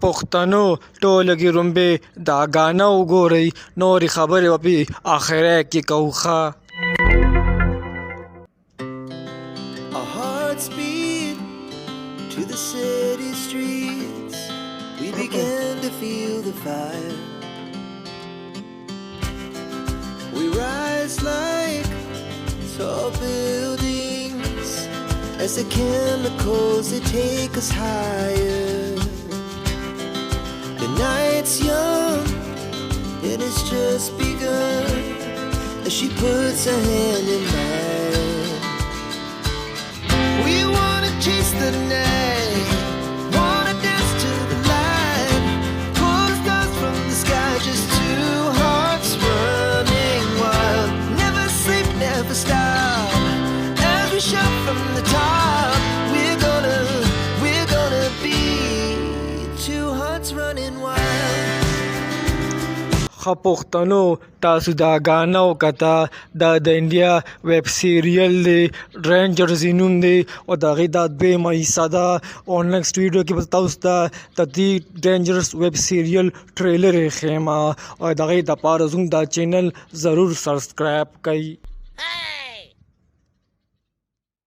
پښتنو ټولګي رومبې دا ګانا وګورئ نورې خبرې به په آخره کې کوو ښه. Our hearts beat to the city streets. We began to feel the fire. We rise like tall buildings as the chemicals they take us higher. The night's young and it's just begun as she puts her hand in mine. We wanna chase the night, wanna dance to the light, pull the stars from the sky, just two hearts running wild. Never sleep, never stop, as we shout from the top. We're gonna be two hearts running wild. ښه پښتنو تاسو دا ګانا وکته دا د انډیا ویب سیریل دی رینجرز یې نوم دی او د هغې دا دویمه حصه ده او نیکسټ ویډیو کې به تاسو ته د دې رینجرز ویب سیریل ټریلر یې ښیم او د هغې دپاره زموږ دا چینل ضرور سبسکرایب کړئ.